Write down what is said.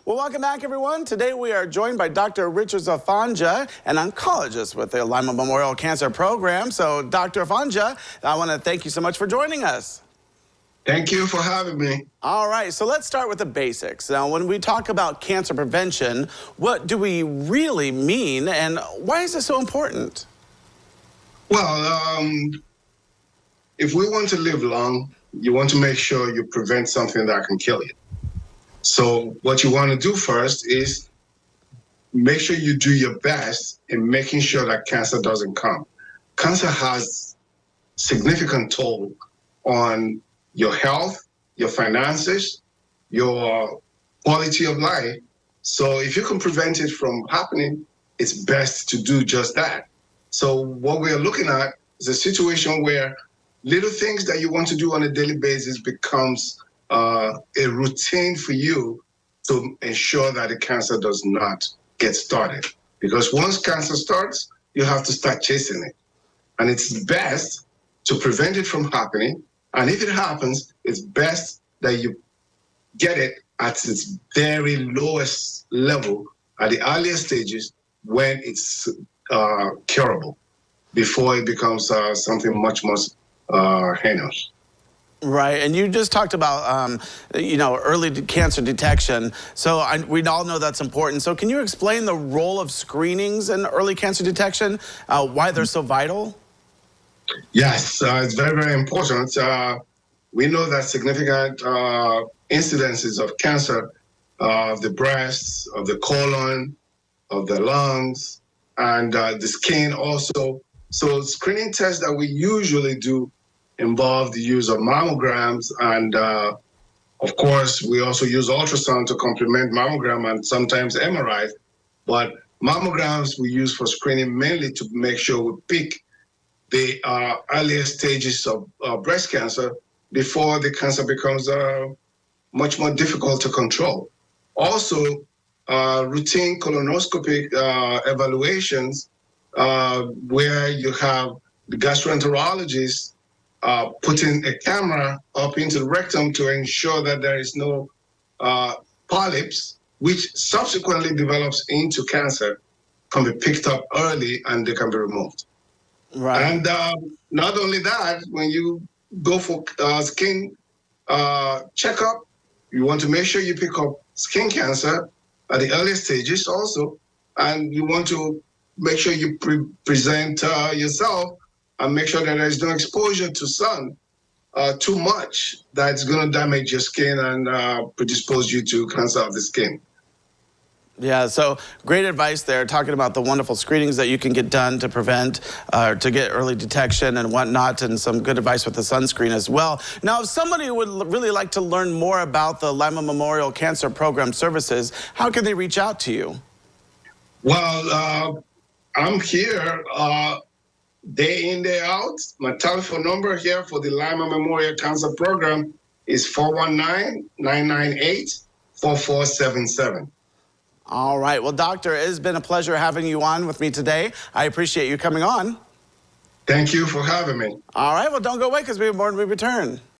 Well, welcome back, everyone. Today we are joined by Dr. Richard Afonja, an oncologist with the Lima Memorial Cancer Program. So, Dr. Afonja, I want to thank you so much for joining us. Thank you for having me. All right, so let's start with the basics. Now, when we talk about cancer prevention, what do we really mean, and why is it so important? Well, if we want to live long, you want to make sure you prevent something that can kill you. So what you want to do first is make sure you do your best in making sure that cancer doesn't come. Cancer has significant toll on your health, your finances, your quality of life. So if you can prevent it from happening, it's best to do just that. So what we're looking at is a situation where little things that you want to do on a daily basis becomes a routine for you to ensure that the cancer does not get started. Because once cancer starts, you have to start chasing it. And it's best to prevent it from happening. And if it happens, it's best that you get it at its very lowest level, at the earliest stages, when it's curable, before it becomes something much more heinous. Right, and you just talked about, early cancer detection. So we all know that's important. So can you explain the role of screenings in early cancer detection, why they're so vital? Yes, it's very, very important. We know that significant incidences of cancer of the breast, of the colon, of the lungs, and the skin also. So screening tests that we usually do involve the use of mammograms, and of course we also use ultrasound to complement mammogram and sometimes MRI. But mammograms we use for screening mainly to make sure we pick the earliest stages of breast cancer before the cancer becomes much more difficult to control. Also, routine colonoscopic evaluations where you have the gastroenterologist putting a camera up into the rectum to ensure that there is no polyps, which subsequently develops into cancer, can be picked up early and they can be removed. Right. And not only that, when you go for skin checkup, you want to make sure you pick up skin cancer at the earliest stages also, and you want to make sure you present yourself and make sure that there is no exposure to sun too much that's going to damage your skin and predispose you to cancer of the skin. Yeah, so great advice there, talking about the wonderful screenings that you can get done to prevent, to get early detection and whatnot, and some good advice with the sunscreen as well. Now, if somebody would really like to learn more about the Lima Memorial Cancer Program services, how can they reach out to you? Well, I'm here day in, day out. My telephone number here for the Lima Memorial Cancer Program is 419-998-4477. All right. Well, Doctor, it has been a pleasure having you on with me today. I appreciate you coming on. Thank you for having me. All right. Well, don't go away because we have more when we return.